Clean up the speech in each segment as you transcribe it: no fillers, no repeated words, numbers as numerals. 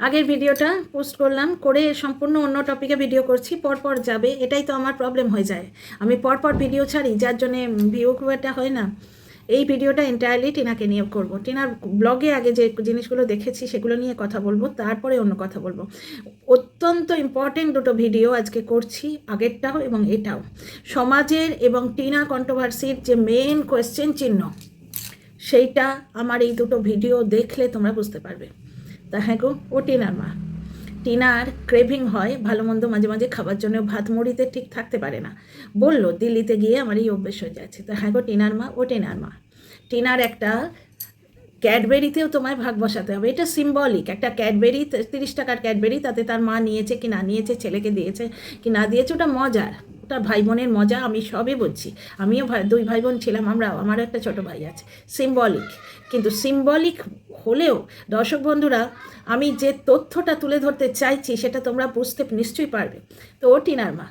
আগের ভিডিওটা পোস্ট করলাম, করে সম্পূর্ণ অন্য টপিকে ভিডিও করছি, পরপর যাবে। এটাই তো আমার প্রবলেম হয়ে যায়, আমি পরপর ভিডিও ছাড়ি, যার জন্যে ভিউ খুব একটা হয় না। এই ভিডিওটা এন্টায়ারলি টিনাকে নিয়ে করব। টিনার ব্লগে আগে যে জিনিসগুলো দেখেছি সেগুলো নিয়ে কথা বলবো, তারপরে অন্য কথা বলবো। অত্যন্ত ইম্পর্টেন্ট দুটো ভিডিও আজকে করছি, আগেরটাও এবং এটাও। সমাজের এবং টিনা কন্ট্রোভার্সির যে মেন কোয়েশ্চেন চিহ্ন, সেইটা আমার এই দুটো ভিডিও দেখলে তোমরা বুঝতে পারবে। তা হ্যাঁ গো, ও টিনার মা। টিনার ক্রেভিং হয় ভালো মন্দ মাঝে মাঝে খাবার জন্য, ভাত মুড়িতে ঠিক থাকতে পারে না, বললো দিল্লিতে গিয়ে আমার এই অভ্যেস হয়ে যাচ্ছে। তা হ্যাঁ গো, টিনার মা, ও টিনার মা। টিনার একটা ক্যাডবেরিতেও তোমায় ভাগ বসাতে হবে, এটা সিম্বলিক। একটা ক্যাডবেরি, 30 টাকার ক্যাডবেরি, তাতে তার মা নিয়েছে কি না নিয়েছে, ছেলেকে দিয়েছে কি না দিয়েছে, ওটা মজার, ওটা ভাই বোনের মজা, আমি সবই বলছি। আমিও দুই ভাই বোন ছিলাম, আমারও একটা ছোটো ভাই আছে। সিম্বলিক, কিন্তু সিম্বলিক হলেও দর্শক বন্ধুরা, আমি যে তথ্যটা তুলে ধরতে চাইছি সেটা তোমরা বুঝতে নিশ্চয়ই পারবে। তো ও টিনার মা,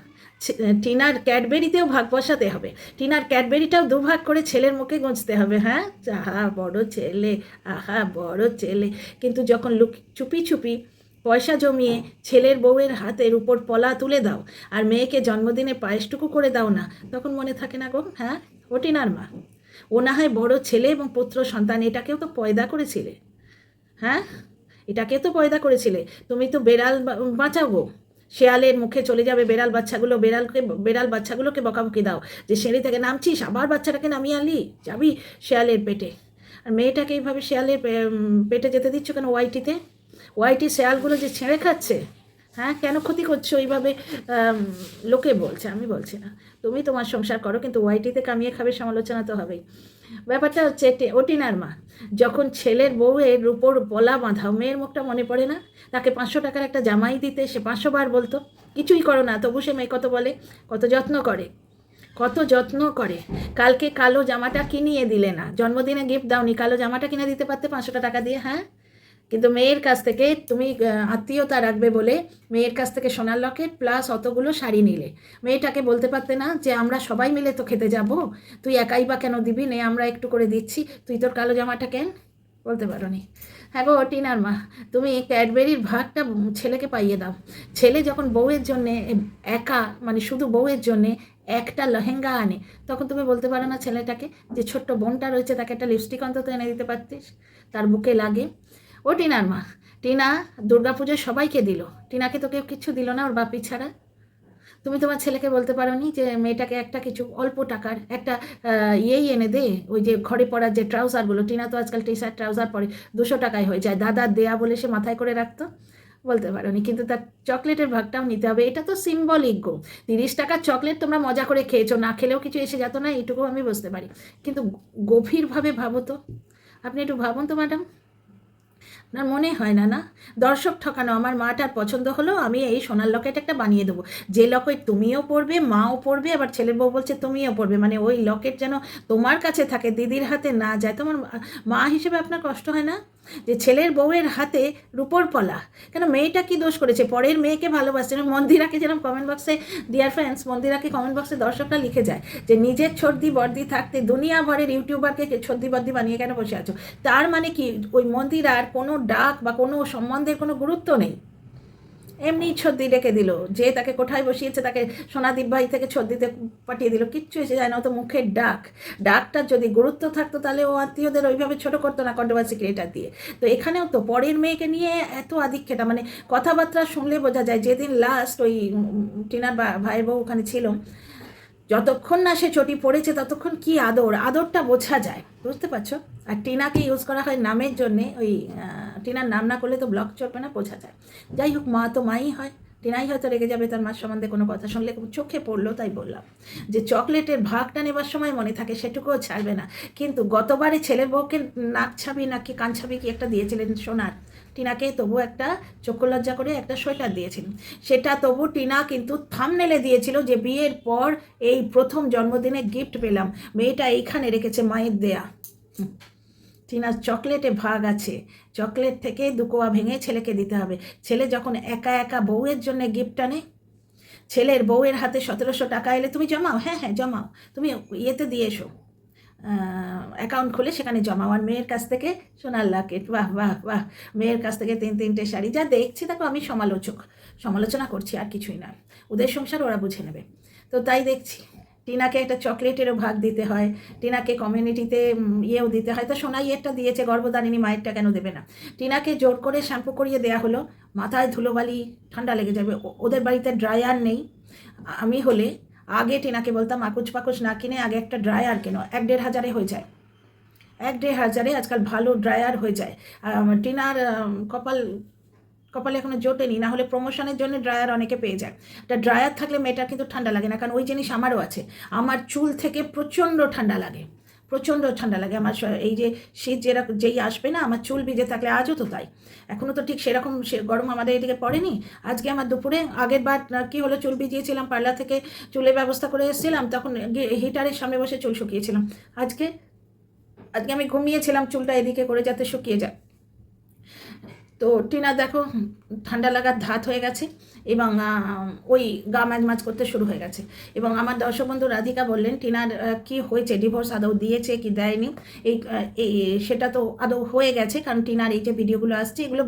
টিনার ক্যাডবেরিতেও ভাগ বসাতে হবে, টিনার ক্যাডবেরিটাও দুভাগ করে ছেলের মুখে গুঁজতে হবে। হ্যাঁ, আহা বড় ছেলে, আহা বড় ছেলে। কিন্তু যখন চুপি চুপি পয়সা জমিয়ে ছেলের বউয়ের হাতের উপর পলা তুলে দাও আর মেয়েকে জন্মদিনে পায়েসটুকু করে দাও না, তখন মনে থাকে না গো? হ্যাঁ, ও টিনার মা। ও না হয় বড় ছেলে এবং পুত্র সন্তান, এটাকেও তো পয়দা করেছিলে। হ্যাঁ, এটাকেও তো পয়দা করেছিলে। তুমি তো বেড়াল বাঁচাও গো, শেয়ালের মুখে চলে যাবে বেড়াল বাচ্চাগুলো, বেড়াল বাচ্চাগুলোকে বকাবকি দাও যে সিঁড়ি থেকে নামছিস, আবার বাচ্চাটাকে নামিয়ে আনলি, যাবি শেয়ালের পেটে। আর মেয়েটাকে এইভাবে শেয়ালের পেটে যেতে দিচ্ছ কেন? ওয়াইটি শেয়ালগুলো যে ছেড়ে খাচ্ছে, হ্যাঁ, কেন ক্ষতি করছো এইভাবে? লোকে বলছে, আমি বলছি না। তুমি তোমার সংসার করো, কিন্তু ওয়াইটিতে কামিয়ে খাবে, সমালোচনা তো হবেই। ব্যাপারটা হচ্ছে ও টিনার মা, যখন ছেলের বউয়ের উপর পলা বাঁধাও, মেয়ের মুখটা মনে পড়ে না? তাকে 500 টাকার একটা জামাই দিতে সে 500 বার বলতো, কিছুই করো না, তবু সে মেয়ে কত বলে, কত যত্ন করে, কত যত্ন করে। কালকে কালো জামাটা কিনিয়ে দিলে না, জন্মদিনে গিফট দাওনি, কালো জামাটা কিনে দিতে পারতে 500 টাকা দিয়ে। হ্যাঁ, কিন্তু মেয়ের কাছ থেকে তুমি আত্মীয়তা রাখবে বলে মেয়ের কাছ থেকে সোনার লকেট প্লাস অতগুলো শাড়ি নিলে। মেয়েটাকে বলতে পারতে না যে আমরা সবাই মিলে তো খেতে যাব, তুই একাই বা কেন দিবি, নে আমরা একটু করে দিচ্ছি, তুই তোর কালো জামাটা কেন? বলতে পারো নি? হ্যাঁ গো টিনার মা, তুমি ক্যাডবেরির ভাগটা ছেলেকে পাইয়ে দাও। ছেলে যখন বউয়ের জন্যে একা, মানে শুধু বউয়ের জন্যে একটা লেহেঙ্গা আনে, তখন তুমি বলতে পারো না ছেলেটাকে যে ছোট্ট বোনটা রয়েছে, তাকে একটা লিপস্টিক অন্তত এনে দিতে পারতিস, তার বুকে লাগে। ও টিনার মা, টিনা দুর্গাপুজোয় সবাইকে দিল, টিনাকে তো কেউ কিচ্ছু দিল না ওর বাপি ছাড়া। তুমি তোমার ছেলেকে বলতে পারো নি যে মেয়েটাকে একটা কিছু অল্প টাকার একটা ইয়েই এনে দে, ওই যে ঘরে পরার যে ট্রাউজারগুলো, টিনা তো আজকাল টি শার্ট ট্রাউজার পরে 200 টাকায় হয়ে যায়, দাদার দেয়া বলে সে মাথায় করে রাখতো, বলতে পারো নি। কিন্তু তার চকলেটের ভাগটাও নিতে হবে, এটা তো সিম্বলিক গো। 30 টাকার চকলেট তোমরা মজা করে খেয়েছো, না খেলেও কিছু এসে যেত না, এইটুকু আমি বুঝতে পারি। কিন্তু গভীরভাবে ভাবো তো, আপনি একটু ভাবুন তো ম্যাডাম। না মনে হয় না? না, দর্শক ঠকানো। আমার মাটার পছন্দ হলো, আমি এই সোনার লকেট একটা বানিয়ে দেবো, যে লকেট তুমিও পরবে, মাও পরবে, আবার ছেলের বউ বলছে তুমিও পরবে, মানে ওই লকেট যেন তোমার কাছে থাকে, দিদির হাতে না যায়। তোমার মা হিসেবে আপনার কষ্ট হয় না যে ছেলের বউয়ের হাতে রূপোর পলা? কেন, মেয়েটা কি দোষ করেছে? পরের মেয়েকে ভালোবাসছে। মন্দিরাকে যেরকম কমেন্ট বক্সে, ডিয়ার ফ্রেন্ডস, মন্দিরাকে কমেন্ট বক্সে দর্শকরা লিখে যায় যে নিজের ছর্দি বর্দি থাকতে দুনিয়া ভরের ইউটিউবারকে ছর্দি বর্দি বানিয়ে কেন বসে আছো? তার মানে কি ওই মন্দিরার কোনো ডাক বা কোনো সম্বন্ধের কোনো গুরুত্ব নেই? এমনি ছর্দি ডেকে দিল, যে তাকে কোঠায় বসিয়েছে তাকে সোনাদীপ ভাই থেকে ছর্দিতে পাঠিয়ে দিল, কিচ্ছু এসে যায় না, তো মুখের ডাকটার যদি গুরুত্ব থাকতো তাহলে ও আত্মীয়দের ওইভাবে ছোটো করতো না কন্ট্রোভার্সি ক্রিয়েটার দিয়ে। তো এখানেও তো পরের মেয়েকে নিয়ে এত আধিক্যতা, মানে কথাবার্তা শুনলে বোঝা যায়। যেদিন লাস্ট ওই টিনার ভাইয়ের বউ ওখানে ছিল, যতক্ষণ না সে চটি পড়েছে ততক্ষণ কি আদরটা বোঝা যায়, বুঝতে পারছো? আর টিনাকে ইউজ করা হয় নামের জন্যে, ওই টিনার নাম না করলে তো ব্লগ চলবে না, বোঝা যায়। যাই হোক, মা তো মাই হয়, টিনাই হয়তো রেগে যাবে তার মার সম্বন্ধে কোনো কথা শুনলে, চোখে পড়লো তাই বললাম। যে চকলেটের ভাগটা নেবার সময় মনে থাকে, সেটুকুও ছাড়বে না। কিন্তু গতবারে ছেলের বউকে নাক ছাবি নাকি কান ছাবি কি একটা দিয়েছিলেন সোনার, টিনাকে তবু একটা চক্ষুলজ্জা করে একটা সোয়েটার দিয়েছিলেন, সেটা তবু টিনা কিন্তু থাম্বনেলে দিয়েছিল যে বিয়ের পর এই প্রথম জন্মদিনে গিফট পেলাম, মেয়েটা এইখানে রেখেছে মায়ের দেয়া। টিনার চকলেটে ভাগ আছে, চকলেট থেকে 2 কোয়া ভেঙে ছেলেকে দিতে হবে। ছেলে যখন একা একা বউয়ের জন্য গিফট আনে, ছেলের বউয়ের হাতে 1700 টাকা এলে তুমি জমাও, হ্যাঁ হ্যাঁ জমাও, তুমি ইয়েতে দিয়ে এসো, অ্যাকাউন্ট খুলে সেখানে জমা। আমার মেয়ের কাছ থেকে সোনার লকেট, বাহ বাহ বাহ, মেয়ের কাছ থেকে 3-3টে শাড়ি। যা দেখছি দেখো, আমি সমালোচনা করছি, আর কিছুই না। ওদের সংসার ওরা বুঝে নেবে। তো তাই দেখছি টিনাকে একটা চকলেটেরও ভাগ দিতে হয়, টিনাকে কমিউনিটিতে ইয়েও দিতে হয়। তো সোনা ইয়েরটা দিয়েছে, গর্ভধারিণী মায়েরটা কেন দেবে না? টিনাকে জোর করে শ্যাম্পু করিয়ে দেওয়া হলো, মাথায় ধুলোবালি, ঠান্ডা লেগে যাবে। ওদের বাড়িতে ড্রায়ার নেই। আমি হলে আগে টিনাকে বলতাম আকুচ পাকুচ না কিনে আগে একটা ড্রায়ার কেনো, 1-1.5 হাজারে হয়ে যায়। 1-1.5 হাজারে আজকাল ভালো ড্রায়ার হয়ে যায়। টিনার কপালে এখনো জোটেনি, না হলে প্রমোশনের জন্য ড্রায়ার অনেকে পেয়ে যায়। একটা ড্রায়ার থাকলে মেয়েটার কিন্তু ঠান্ডা লাগে না, কারণ ওই জিনিস আমারও আছে। আমার চুল থেকে প্রচণ্ড ঠান্ডা লাগে, প্রচণ্ড ঠান্ডা লাগে আমার। এই যে শীত যেই আসবে না, আমার চুল ভিজে থাকলে, আজও তো তাই, এখনও তো ঠিক সেরকম গরম আমাদের এদিকে পড়েনি। আজকে আমার দুপুরে আগের বার কী হলো, চুল ভিজিয়েছিলাম, পার্লার থেকে চুলের ব্যবস্থা করে এসেছিলাম, তখন হিটারের সামনে বসে চুল শুকিয়েছিলাম। আজকে আমি ঘুমিয়েছিলাম চুলটা এদিকে করে যাতে শুকিয়ে যায়। তো টিনা দেখো ঠান্ডা লাগার ধাত হয়ে গেছে, এবং ওই গা মাঝ করতে শুরু হয়ে গেছে। এবং আমার দর্শক বন্ধু রাধিকা বললেন টিনার কি হয়েছে, ডিভোর্স আদৌ দিয়েছে কি দেয়নি, সেটা তো আদৌ হয়ে গেছে, কারণ টিনার এই যে ভিডিওগুলো আসছে এগুলো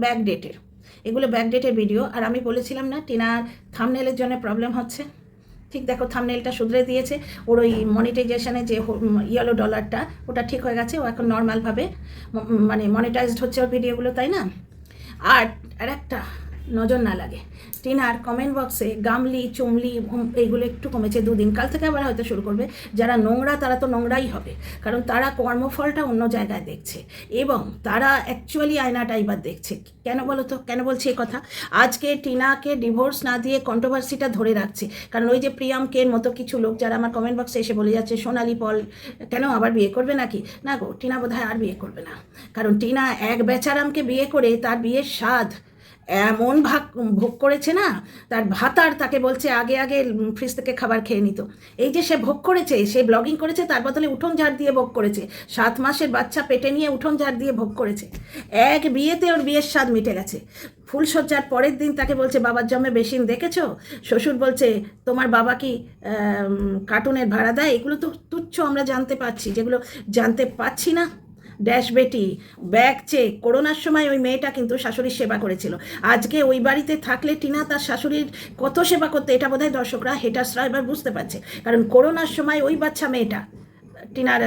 ব্যাকডেটের ভিডিও। আর আমি বলেছিলাম না টিনার থাম্বনেলের জন্য প্রবলেম হচ্ছে, ঠিক দেখো থাম্বনেলটা শুধরে দিয়েছে। ওর ওই মনিটাইজেশনে যে ইয়েলো ডলারটা, ওটা ঠিক হয়ে গেছে। ও এখন নর্মালভাবে মানে মনিটাইজড হচ্ছে ওর ভিডিওগুলো, তাই না? আর একটা নজর না লাগে, টিনার কমেন্ট বক্সে গামলি চুমলি এইগুলো একটু কমেছে 2 দিন। কাল থেকে আবার হয়তো শুরু করবে। যারা নোংরা তারা তো নোংরাই হবে, কারণ তারা কর্মফলটা অন্য জায়গায় দেখছে, এবং তারা অ্যাকচুয়ালি আয়নাটা এবার দেখছে। কেন বলো তো, কেন বলছি এই কথা? আজকে টিনাকে ডিভোর্স না দিয়ে কন্ট্রোভার্সিটা ধরে রাখছে, কারণ ওই যে প্রিয়ামকের মতো কিছু লোক যারা আমার কমেন্ট বক্সে এসে বলে যাচ্ছে সোনালি পল কেন আবার বিয়ে করবে নাকি? না গো, টিনা বোধহয় আর বিয়ে করবে না, কারণ টিনা এক বেচারামকে বিয়ে করে তার বিয়ের স্বাদ এমন ভোগ করেছে না, তার ভাতার তাকে বলছে আগে ফ্রিজ থেকে খাবার খেয়ে নিত। এই যে সে ভোগ করেছে, সে ব্লগিং করেছে, তার বদলে উঠোন ঝাড় দিয়ে ভোগ করেছে। 7 মাসের বাচ্চা পেটে নিয়ে উঠোন ঝাড় দিয়ে ভোগ করেছে। এক বিয়েতে ওর বিয়ের স্বাদ মিটে গেছে। ফুলসজ্জার পরের দিন তাকে বলছে বাবার জন্মে বেশিন দেখেছো? শ্বশুর বলছে তোমার বাবা কি কার্টুনের ভাড়া দেয়? এগুলো তো তুচ্ছ আমরা জানতে পারছি, যেগুলো জানতে পাচ্ছি না। ড্যাশ বেটি, ব্যাগ চেক। করোনার সময় ওই মেয়েটা কিন্তু শাশুড়ির সেবা করেছিল। আজকে ওই বাড়িতে থাকলে টিনা তার শাশুড়ির কত সেবা করতে, এটা বোধহয় দর্শকরা, হেটার্সরা এবার বুঝতে পারছে। কারণ করোনার সময় ওই বাচ্চা মেয়েটা টিনার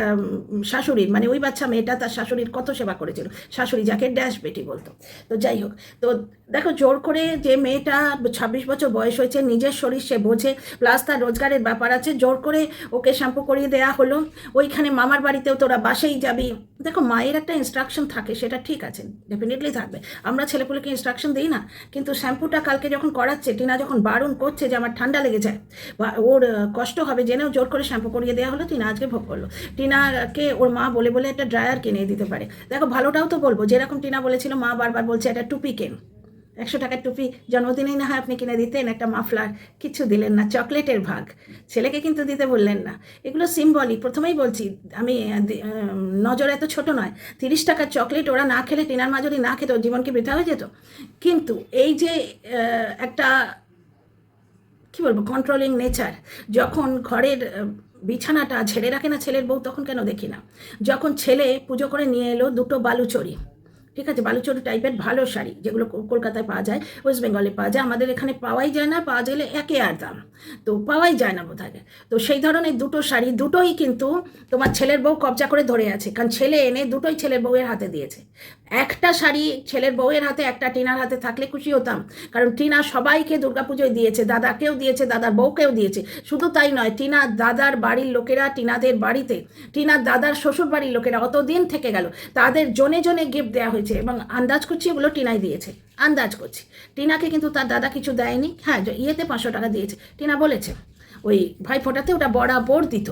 শাশুড়ির, মানে ওই বাচ্চা মেয়েটা তার শাশুড়ির কত সেবা করেছিল, শাশুড়ি যাকে ড্যাশ বেটি বলতো। তো যাই হোক, তো দেখো জোর করে যে মেয়েটা 26 বছর বয়স হয়েছে, নিজের শরীর সে বোঝে, প্লাস তার রোজগারের ব্যাপার আছে, জোর করে ওকে শ্যাম্পু করিয়ে দেওয়া হলো। ওইখানে মামার বাড়িতেও তোরা বাসেই যাবি। দেখো মায়ের একটা ইনস্ট্রাকশন থাকে, সেটা ঠিক আছে, ডেফিনেটলি থাকবে। আমরা ছেলেপুলেকে ইনস্ট্রাকশন দিই না, কিন্তু শ্যাম্পুটা কালকে যখন করাচ্ছে, টিনা যখন বারণ করছে যে আমার ঠান্ডা লেগে যায় বা ওর কষ্ট হবে, জেনেও জোর করে শ্যাম্পু করিয়ে দেওয়া হলো। টিনা আজকে ভোগ করলো। টিনাকে ওর মা বলে একটা ড্রায়ার কিনে দিতে পারে। দেখো ভালোটাও তো বলবো, যেরকম টিনা বলেছিল মা বারবার বলছে একটা টুপি কেন, 100 টাকার টুপি জন্মদিনেই না হয় আপনি কিনে দিতেন, একটা মাফলার, কিছু দিলেন না, চকলেটের ভাগ ছেলেকে কিন্তু দিতে বললেন না। এগুলো সিম্বলিক, প্রথমেই বলছি আমি, নজর এত ছোট নয়। 30 টাকার চকলেট ওরা না খেলে, টিনার মা যদি না খেত, ওর জীবন কি বৃথা হয়ে যেত? কিন্তু এই যে একটা কী বলবো, কন্ট্রোলিং নেচার, যখন ঘরের বিছানাটা ঝেড়ে রাখে না ছেলের বউ, তখন কেন দেখি না? যখন ছেলে পুজো করে নিয়ে এলো 2টো বালুচরি, ঠিক আছে, বালুচরি টাইপের ভালো শাড়ি, যেগুলো কলকাতায় পাওয়া যায়, ওয়েস্ট বেঙ্গলে পাওয়া যায়, আমাদের এখানে পাওয়াই যায় না, পাওয়া গেলে একে আর দাম, তো পাওয়াই যায় না বোধহয়। তো সেই ধরনের 2টো শাড়ি, দুটোই কিন্তু তোমার ছেলের বউ কবজা করে ধরে আছে, কারণ ছেলে এনে দুটোই ছেলের বউয়ের হাতে দিয়েছে। একটা শাড়ি ছেলের বউয়ের হাতে, একটা টিনার হাতে থাকলে খুশি হতাম, কারণ টিনা সবাইকে দুর্গাপুজোয় দিয়েছে, দাদাকেও দিয়েছে, দাদার বউকেও দিয়েছে। শুধু তাই নয়, টিনার দাদার বাড়ির লোকেরা টিনাদের বাড়িতে, টিনার দাদার শ্বশুর বাড়ির লোকেরা অতদিন থেকে গেল, তাদের জনে জনে গিফট দেওয়া হয়েছে, এবং আন্দাজ করছি এগুলো টিনাই দিয়েছে, আন্দাজ করছি। টিনাকে কিন্তু তার দাদা কিছু দেয়নি। হ্যাঁ, ইয়েতে 500 টাকা দিয়েছে, টিনা বলেছে ওই ভাই ফোটাতে ওটা বরাবর দিত।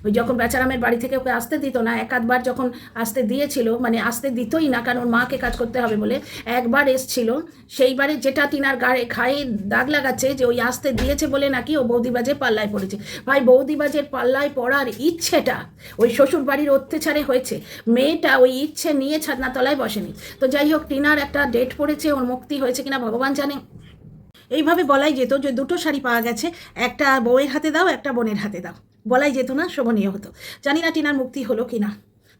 ওই যখন বেচারামের বাড়ি থেকে ওকে আসতে দিত না, 1-8 বার যখন আসতে দিয়েছিল, মানে আসতে দিতই না, কারণ ওর মাকে কাজ করতে হবে বলে, একবার এসছিল, সেইবারে যেটা টিনার খায়ে দাগ লাগাচ্ছে যে ওই আসতে দিয়েছে বলে নাকি ও বৌদিবাজের পাল্লায় পড়েছে। ভাই বৌদিবাজের পাল্লায় পড়ার ইচ্ছেটা ওই শ্বশুর বাড়ির অত্যাচারে হয়েছে, মেয়েটা ওই ইচ্ছে নিয়ে ছাদনাতলায় বসেনি। তো যাই হোক, টিনার একটা ডেট পড়েছে, ওর মুক্তি হয়েছে কিনা ভগবান জানে। এইভাবে বলাই যেত যে 2টো শাড়ি পাওয়া গেছে, একটা বউয়ের হাতে দাও, একটা বোনের হাতে দাও, বলাই যেত না, শোভনীয় হতো। জানি না টিনার মুক্তি হলো কি না,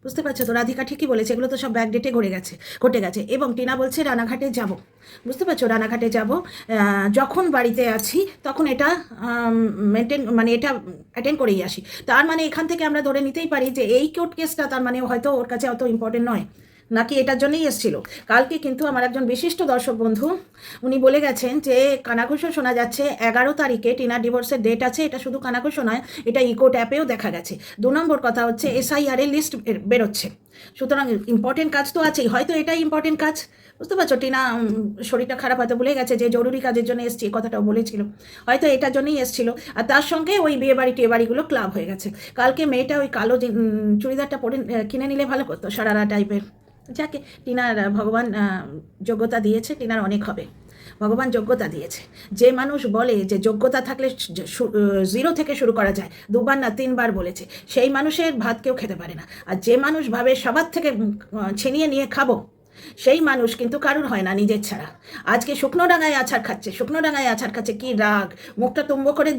বুঝতে পারছো তো? রাধিকা ঠিকই বলেছে, এগুলো তো সব ব্যাকডেটে ঘটে গেছে। এবং টিনা বলছে রানাঘাটে যাব, বুঝতে পারছো, রানাঘাটে যাব, যখন বাড়িতে আছি তখন এটা মেনটেন, মানে এটা অ্যাটেন্ড করেই আসি। তার মানে এখান থেকে আমরা ধরে নিতেই পারি যে এই কোর্ট কেসটা তার মানে হয়তো ওর কাছে অত ইম্পর্টেন্ট নয়, নাকি এটার জন্যই এসেছিল। কালকে কিন্তু আমার একজন বিশিষ্ট দর্শক বন্ধু উনি বলে গেছেন যে কানাঘুষো শোনা যাচ্ছে 11 তারিখে টিনার ডিভোর্সের ডেট আছে। এটা শুধু কানাঘুষো নয়, এটা ইকো ট্যাপেও দেখা গেছে। 2 নম্বর কথা হচ্ছে SIR এর লিস্ট বেরোচ্ছে। সুতরাং ইম্পর্টেন্ট কাজ তো আছেই, হয়তো এটাই ইম্পর্টেন্ট কাজ, বুঝতে পারছো? টিনা শরীরটা খারাপ, হয়তো বলে গেছে যে জরুরি কাজের জন্য এসছি, কথাটাও বলেছিল, হয়তো এটার জন্যই এসছিল। আর তার সঙ্গে ওই বিয়ে বাড়িগুলো ক্লাব হয়ে গেছে। কালকে মেয়েটা ওই কালো চুড়িদারটা পরে কিনে নিলে ভালো করতো, সারারা টাইপের। যাকে টিনার ভগবান যোগ্যতা দিয়েছে, টিনার অনেক হবে, ভগবান যোগ্যতা দিয়েছে। যে মানুষ বলে যে যোগ্যতা থাকলে 0 থেকে শুরু করা যায়, 2বার না 3বার বলেছে, সেই মানুষের ভাত কেউ খেতে পারে না। আর যে মানুষ ভাবে সবার থেকে ছিনিয়ে নিয়ে খাবো, সেই মানুষ কিন্তু কারুর হয় না নিজের ছাড়া। আজকে শুকনো ডাঙায় আছাড় খাচ্ছে, কি রাগ, মুখটা তুম্ব করে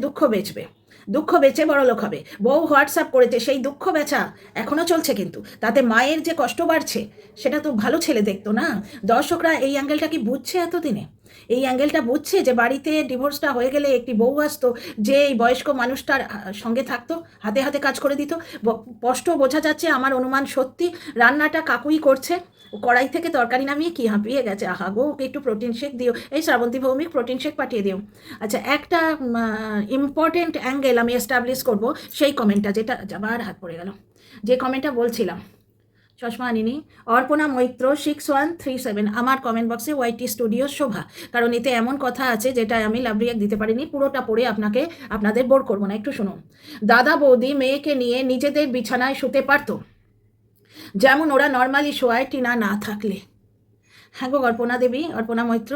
দুঃখ বেচে বড় লোক হবে। বউ হোয়াটসঅ্যাপ করেছে, সেই দুঃখ বেচা এখনও চলছে, কিন্তু তাতে মায়ের যে কষ্ট বাড়ছে সেটা তো ভালো ছেলে দেখতো না। দর্শকরা এই অ্যাঙ্গেলটা কি বুঝছে এতদিনে? এই অ্যাঙ্গেলটা বুঝছে যে বাড়িতে ডিভোর্সটা হয়ে গেলে একটি বউ আসতো, যে এই বয়স্ক মানুষটার সঙ্গে থাকতো, হাতে হাতে কাজ করে দিত। স্পষ্ট বোঝা যাচ্ছে, আমার অনুমান সত্যি, রান্নাটা কাকুই করছে। কড়াই থেকে তরকারি নামিয়ে কি হাঁপিয়ে গেছে, আহা গো, ওকে একটু প্রোটিন শেক দিও, এই শ্রাবন্তী ভৌমিক প্রোটিন শেক পাঠিয়ে দিও। আচ্ছা, একটা ইম্পর্টেন্ট অ্যাঙ্গেল আমি এস্টাবলিশ করব, সেই কমেন্টটা, যেটা যাবার হাত পড়ে গেল, যে কমেন্টটা বলছিলাম, চশমা আনিনি, অর্পণা মৈত্র 6137 আমার কমেন্ট বক্সে YT স্টুডিও শোভা, কারণ এতে এমন কথা আছে যেটা আমি লাভ রিয়াক্ট দিতে পারিনি, পুরোটা পড়ে আপনাদের বোর করবো না, একটু শুনুন। দাদা বৌদি মেয়েকে নিয়ে নিজেদের বিছানায় শুতে পারতো, যেমন ওরা নর্মালি শোয়ায় টিনা না থাকলে। হ্যাঁ গো অর্পণা মৈত্র,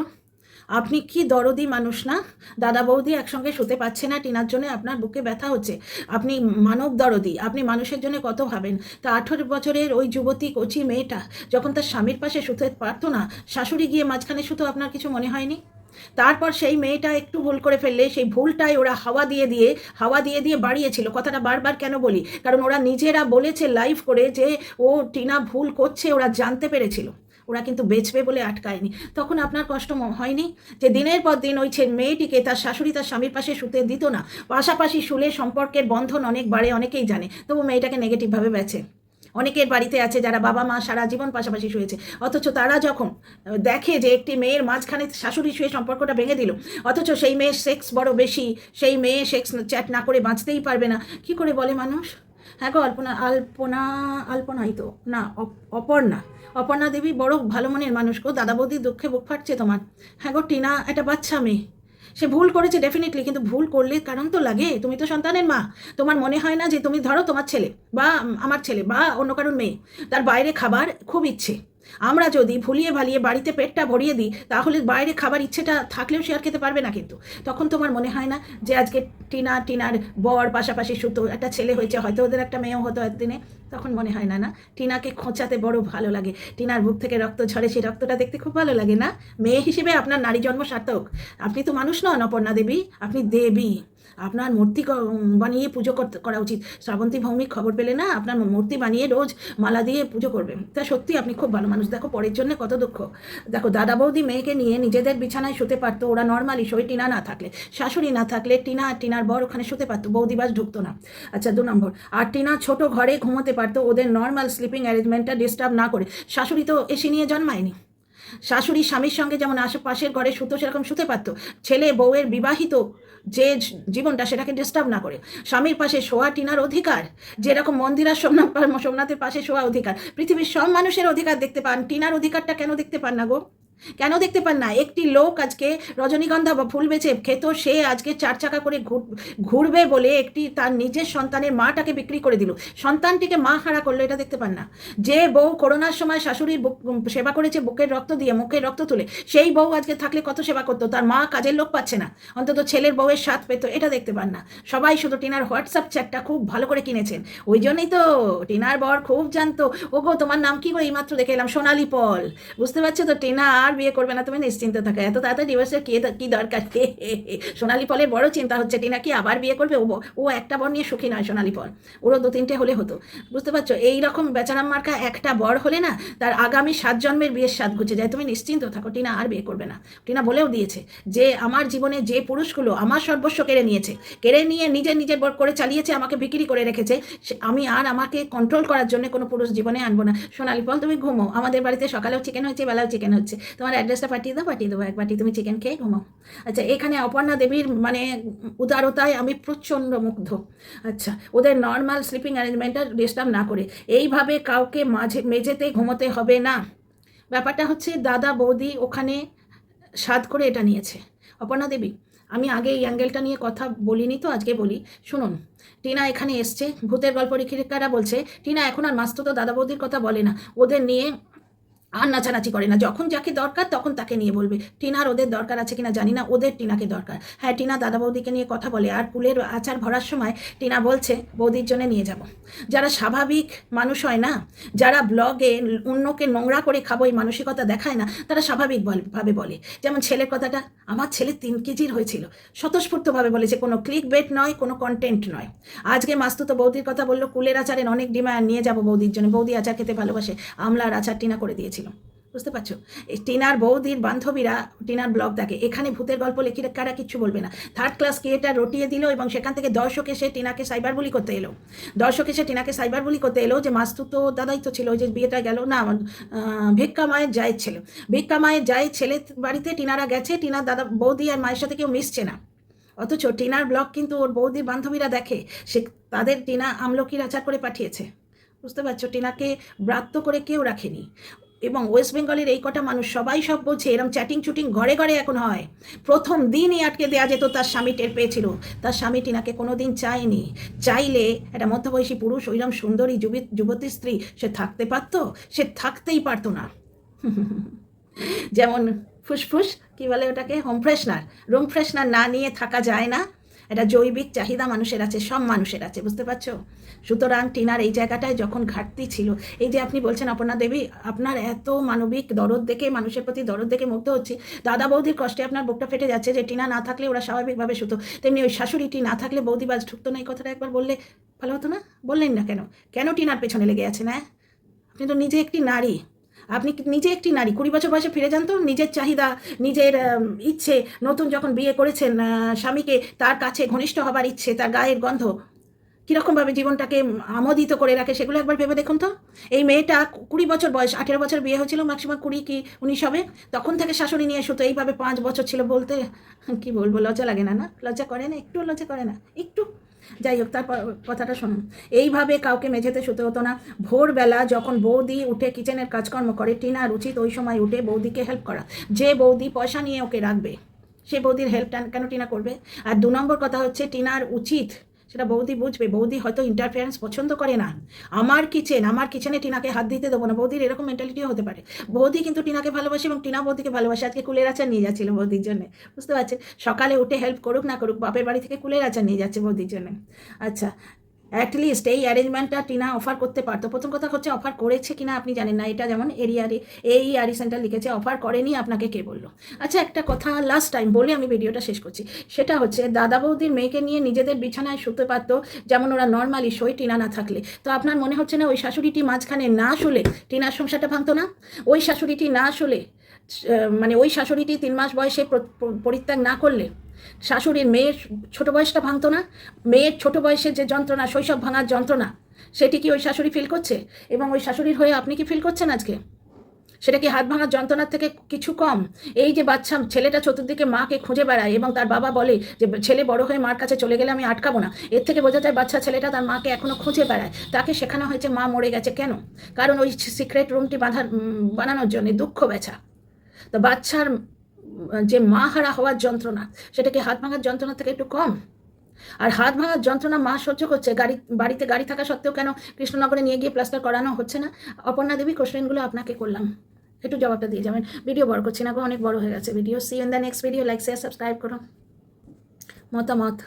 আপনি কি দরদি মানুষ না? দাদা বৌদি একসঙ্গে শুতে পারছে না টিনার জন্য, আপনার বুকে ব্যথা হচ্ছে, আপনি মানব দরদি, আপনি মানুষের জন্য কত ভাবেন। তা 18 বছরের ওই যুবতী কচি মেয়েটা যখন তার স্বামীর পাশে শুতে পারতো না, শাশুড়ি গিয়ে মাঝখানে শুতো, আপনার কিছু মনে হয়নি? তারপর সেই মেয়েটা একটু ভুল করে ফেললে, সেই ভুলটাই ওরা হাওয়া দিয়ে বাড়িয়েছিল। কথাটা বারবার কেন বলি, কারণ ওরা নিজেরা বলেছে লাইভ করে যে ও টিনা ভুল করছে, ওরা জানতে পেরেছিল, ওরা কিন্তু বেচবে বলে আটকায়নি। তখন আপনার কষ্ট হয়নি যে দিনের পর দিন ওই মেয়েটিকে তার শাশুড়ি তার স্বামীর পাশে শুতে দিত না, পাশাপাশি শুলে সম্পর্কের বন্ধন অনেক বাড়ে, অনেকেই জানে, তবু মেয়েটাকে নেগেটিভভাবে বেচে। অনেকের বাড়িতে আছে যারা বাবা মা সারা জীবন পাশাপাশি শুয়েছে, অথচ তারা যখন দেখে যে একটি মেয়ের মাঝখানে শাশুড়ি শুয়ে সম্পর্কটা ভেঙে দিল, অথচ সেই মেয়ের সেক্স বড় বেশি, সেই মেয়ে সেক্স চ্যাট না করে বাঁচতেই পারবে না, কি করে বলে মানুষ? হ্যাঁ গো আলপনাই তো না, অপর্ণা দেবী বড় ভালো মনের মানুষ গো, দাদা বৌদির দুঃখে বুক ফাটছে তোমার। হ্যাঁ গো, টিনা একটা বাচ্চা মেয়ে, সে ভুল করেছে ডেফিনেটলি, কিন্তু ভুল করলে কারণ তো লাগে, তুমি তো সন্তানের মা, তোমার মনে হয় না যে তুমি ধরো তোমার ছেলে বা আমার ছেলে বা অন্য কারোর মেয়ে, তার বাইরে খাবার খুব ইচ্ছে, আমরা যদি ভুলিয়ে ভালিয়ে বাড়িতে পেটটা ভরিয়ে দিই, তাহলে বাইরে খাবার ইচ্ছেটা থাকলেও সে আর খেতে পারবে না। কিন্তু তখন তোমার মনে হয় না যে আজকে টিনার বর পাশাপাশি শুতো, একটা ছেলে হয়েছে, হয়তো ওদের একটা মেয়েও হতো একদিনে, তখন মনে হয় না টিনাকে খোঁচাতে বড় ভালো লাগে, টিনার বুক থেকে রক্ত ঝরে, সেই রক্তটা দেখতে খুব ভালো লাগে না? মেয়ে হিসেবে আপনার নারী জন্ম সার্থক। আপনি তো মানুষ নন অপর্ণা দেবী, আপনি দেবী, আপনার মূর্তি বানিয়ে পুজো করা উচিত। শ্রাবন্তী ভৌমিক খবর পেলে না, আপনার মূর্তি বানিয়ে রোজ মালা দিয়ে পুজো করবে। তা সত্যি আপনি খুব ভালো মানুষ। দেখো পরের জন্য কত দুঃখ। দেখো দাদা বৌদি মেয়েকে নিয়ে নিজেদের বিছানায় শুতে পারতো, ওরা নর্মালি শোয়, টিনা না থাকলে, শাশুড়ি না থাকলে টিনা আর টিনার বর ওখানে শুতে পারতো, বৌদিবাস ঢুকতো না। আচ্ছা 2 নম্বর, আর টিনা ছোট ঘরে ঘুমোতে পারতো, ওদের নর্মাল স্লিপিং অ্যারেঞ্জমেন্টটা ডিস্টার্ব না করে। শাশুড়ি তো এসে নিয়ে জন্মায়নি, শাশুড়ি স্বামীর সঙ্গে যেমন আশেপাশের ঘরে শুতো, সেরকম শুতে পারত। ছেলে বউয়ের বিবাহিত যে জীবনটা, সেটাকে ডিস্টার্ব না করে। স্বামীর পাশে শোয়া টিনার অধিকার, যেরকম মন্দিরার সোমনাথের পাশে শোয়া অধিকার, পৃথিবীর সব মানুষের অধিকার দেখতে পান, টিনার অধিকারটা কেন দেখতে পান না গো? কেন দেখতে পান না? একটি লোক আজকে রজনীগন্ধা বা ফুল বেচে খেত, সে আজকে 4 চাকা করে ঘুরবে বলে একটি তার নিজের সন্তানের মাটাকে বিক্রি করে দিল, সন্তানটিকে মা হারা করলো, এটা দেখতে পান না? যে বউ করোনার সময় শাশুড়ির সেবা করেছে বুকের রক্ত দিয়ে, মুখের রক্ত তুলে, সেই বউ আজকে থাকলে কত সেবা করতো, তার মা কাজের লোক পাচ্ছে না, অন্তত ছেলের বউয়ের স্বাদ পেতো, এটা দেখতে পান না। সবাই শুধু টিনার হোয়াটসঅ্যাপ চ্যাটটা খুব ভালো করে কিনেছেন, ওই জন্যই তো টিনার বর খুব জানতো। ও গো তোমার নাম কি গো, এইমাত্র দেখে এলাম, সোনালি পল, বুঝতে পারছো তো? টিনা আর আর বিয়ে করবে না, তুমি নিশ্চিন্ত থাকো। এত তাড়াতাড়ি ডিভোর্সের কি দরকার? সোনালী পলের বড় চিন্তা হচ্ছে টিনা কি আবার বিয়ে করবে। ও একটা বর নিয়ে সুখী নয় সোনালী পল, ওরও 2-3টে হলে হতো, বুঝতে পারছো? এইরকম বেচারাম মার্কা একটা বর হলে না তার আগামী 7 জন্মের বিয়ের স্বাদ ঘুচে যায়। তুমি নিশ্চিন্ত থাকো, টিনা আর বিয়ে করবে না। টিনা বলেও দিয়েছে যে আমার জীবনে যে পুরুষগুলো আমার সর্বস্ব কেড়ে নিয়ে নিজের বর করে চালিয়েছে, আমাকে বিক্রি করে রেখেছে, আমি আর আমাকে কন্ট্রোল করার জন্য কোনো পুরুষ জীবনে আনবো না। সোনালী পল তুমি ঘুমো, আমাদের বাড়িতে সকালেও চিকেন হচ্ছে, বেলাও চিকেন হচ্ছে, তোমার অ্যাড্রেসটা পাঠিয়ে দেবো, এক বাটি তুমি চিকেন খেয়ে ঘুমাও। আচ্ছা, এখানে অপর্ণা দেবীর মানে উদারতায় আমি প্রচণ্ড মুগ্ধ। আচ্ছা, ওদের নর্মাল স্লিপিং অ্যারেঞ্জমেন্টটা ডিস্টার্ব না করে এইভাবে কাউকে মেঝেতে ঘুমোতে হবে না। ব্যাপারটা হচ্ছে দাদা বৌদি ওখানে স্বাদ করে এটা নিয়েছে। অপর্ণা দেবী, আমি আগে এই অ্যাঙ্গেলটা নিয়ে কথা বলিনি, তো আজকে বলি, শুনুন। টিনা এখানে এসছে, ভূতের গল্প রেখিকারা বলছে টিনা এখন আর মাস্তুতো দাদা বৌদির কথা বলে না, ওদের নিয়ে আর নাচানাচি করে না। যখন যাকে দরকার তখন তাকে নিয়ে বলবে। টিনার ওদের দরকার আছে কিনা জানি না, ওদের টিনাকে দরকার। হ্যাঁ, টিনা দাদা বৌদিকে নিয়ে কথা বলে, আর কুলের আচার ভরার সময় টিনা বলছে বৌদির জন্য নিয়ে যাব। যারা স্বাভাবিক মানুষ হয় না, যারা ব্লগে অন্যকে নোংরা করে খাবো এই মানসিকতা দেখায় না, তারা স্বাভাবিকভাবে বলে। যেমন ছেলের কথাটা, আমার ছেলে 3 কেজির হয়েছিল, স্বতঃস্ফূর্তভাবে বলেছে, কোনো ক্লিক বেট নয়, কোনো কন্টেন্ট নয়। আজকে মাস্তুতো বৌদির কথা বললো, কুলের আচারের অনেক ডিমান্ড, নিয়ে যাব বৌদির জন্য, বৌদি আচার খেতে ভালোবাসে, আমলার আচার টিনা করে দিয়েছিল। বুঝতে পারছো? টিনার বৌদির বান্ধবীরা টিনার ব্লগ দেখে, এখানে ভূতের গল্প লেখিকারা কিচ্ছু বলবে না। 3rd ক্লাস ক্রিয়েটার রটিয়ে দিল এবং সেখান থেকে দর্শক এসে টিনাকে সাইবার বুলি করতে এলো, যে মাস্তুতো দাদাই তো ছিল, ওই যে বিয়েটা গেল না, ভিক্ষা মায়ের জায়ের ছেলে বাড়িতে টিনারা গেছে, টিনার দাদা বৌদি আর মায়ের সাথে কেউ মিশছে না, অথচ টিনার ব্লগ কিন্তু ওর বৌদির বান্ধবীরা দেখে, তাদের টিনা আমলকির আচার করে পাঠিয়েছে। বুঝতে পারছো? টিনাকে ব্রাত্য করে কেউ রাখেনি। এবং ওয়েস্ট বেঙ্গলের এই কটা মানুষ সবাই সব বোঝে, এরম চ্যাটিং চুটিং ঘরে এখন হয়। প্রথম দিনই আটকে দেওয়া যেত, তার স্বামী টের পেয়েছিল। তার স্বামী টিনাকে কোনো দিন চায়নি। চাইলে একটা মধ্যবয়সী পুরুষ ওইরকম সুন্দরী যুবতী স্ত্রী সে থাকতে পারতো? সে থাকতেই পারতো না। যেমন ফুসফুস কি বলে ওটাকে, রুম ফ্রেশনার না নিয়ে থাকা যায় না। এটা জৈবিক চাহিদা মানুষের আছে, সব মানুষের আছে, বুঝতে পারছো? সুতরাং টিনার এই জায়গাটায় যখন ঘাটতি ছিল, এই যে আপনি বলছেন অপর্ণা দেবী, আপনার এত মানবিক দরদ দেখে, মানুষের প্রতি দরদ দেখে মুগ্ধ হচ্ছি। দাদা বৌদির কষ্টে আপনার বুকটা ফেটে যাচ্ছে যে টিনা না থাকলে ওরা স্বাভাবিকভাবে শুতো, তেমনি ওই শাশুড়িটি না থাকলে বৌদি বাজ ঢুকতো না। এই কথাটা একবার বললে ভালো হতো না? বললেন না কেন টিনার পেছনে লেগে আছেন? হ্যাঁ, আপনি তো নিজে একটি নারী, 20 বছর বয়সে ফিরে যান তো, নিজের চাহিদা, নিজের ইচ্ছে, নতুন যখন বিয়ে করেছেন স্বামীকে, তার কাছে ঘনিষ্ঠ হবার ইচ্ছে, তার গায়ের গন্ধ কীরকমভাবে জীবনটাকে আমোদিত করে রাখে, সেগুলো একবার ভেবে দেখুন তো। এই মেয়েটা 20 বছর বয়স, 18 বছর বিয়ে হয়েছিল, ম্যাক্সিমাম 20 কি 19 হবে, তখন থেকে শাশুড়ি নিয়ে শুতো। এইভাবে 5 বছর ছিল, বলতে কি বলবো, লজ্জা লাগে না? লজ্জা করে না? একটু লজ্জা করে না? একটু। যাই হোক, তারপর কথাটা শুনুন। এইভাবে কাউকে মেঝেতে শুতে হতো না। ভোরবেলা যখন বৌদি উঠে কিচেনের কাজকর্ম করে, টিনার উচিত ওই সময় উঠে বৌদিকে হেল্প করা। যে বৌদি পয়সা নিয়ে ওকে রাখবে, সে বৌদির হেল্পটা কেন টিনা করবে? আর 2 নম্বর কথা হচ্ছে, টিনার উচিত, সেটা বৌদি বুঝবে। বৌদি হয়তো ইন্টারফারেন্স পছন্দ করে না। আমার কিচেনে টিনাকে হাত দিতে দেবো না, বৌদির এরকম মেন্টালিটিও হতে পারে। বৌদি কিন্তু টিনাকে ভালোবাসে এবং টিনা বৌদিকে ভালোবাসে। আজকে কুলের আচার নিয়ে যাচ্ছিল বৌদির জন্য, বুঝতে পারছেন? সকালে উঠে হেল্প করুক না করুক, বাপের বাড়ি থেকে কুলের আচার নিয়ে যাচ্ছে বৌদির জন্য। আচ্ছা, অ্যাটলিস্ট এই অ্যারেঞ্জমেন্টটা টিনা অফার করতে পারতো। প্রথম কথা হচ্ছে, অফার করেছে কিনা আপনি জানেন না। এটা যেমন AERE সেন্টার লিখেছে, অফার করেনি, আপনাকে কে বললো? আচ্ছা, একটা কথা লাস্ট টাইম বলে আমি ভিডিওটা শেষ করছি। সেটা হচ্ছে, দাদা বৌদির মেয়েকে নিয়ে নিজেদের বিছানায় শুতে পারতো, যেমন ওরা নর্মালি শোয় টিনা না থাকলে। তো আপনার মনে হচ্ছে না ওই শাশুড়িটি মাঝখানে না শুলে টিনার সংসারটা ভাঙতো না? ওই শাশুড়িটি না শুলে, মানে ওই শাশুড়িটি 3 মাস বয়সে পরিত্যাগ না করলে শাশুড়ির মেয়ের ছোট বয়সটা ভাঙতো না? মেয়ের ছোট বয়সের যে যন্ত্রণা, শৈশব ভাঙার যন্ত্রণা, সেটি কি ওই শাশুড়ি ফিল করছে? এবং ওই শাশুড়ির হয়ে আপনি কি ফিল করছেন আজকে? সেটা কি হাত ভাঙার যন্ত্রণার থেকে কিছু কম? এই যে ছেলেটা চতুর্দিকে মাকে খুঁজে বেড়ায় এবং তার বাবা বলে যে ছেলে বড় হয়ে মার কাছে চলে গেলে আমি আটকাবো না, এর থেকে বোঝা যায় ছেলেটা তার মাকে এখনো খুঁজে বেড়ায়। তাকে শেখানো হয়েছে মা মরে গেছে কেন? কারণ ওই সিক্রেট রুমটি বানানোর জন্য দুঃখ বেচা। তো বাচ্চার যে মা হারা হওয়ার যন্ত্রণা, সেটাকে হাত ভাঙার যন্ত্রণা থেকে একটু কম? আর হাত ভাঙার যন্ত্রণা মা সহ্য করছে, বাড়িতে গাড়ি থাকা সত্ত্বেও কেন কৃষ্ণনগরে নিয়ে গিয়ে প্লাস্টার করানো হচ্ছে না? অপর্ণা দেবী, কোশ্চেনগুলো আপনাকে করলাম, একটু জবাবটা দিয়ে যাবেন। ভিডিও বড় করছি না, অনেক বড় হয়ে গেছে video. See in the next video. Like, share, subscribe করুন। মতামত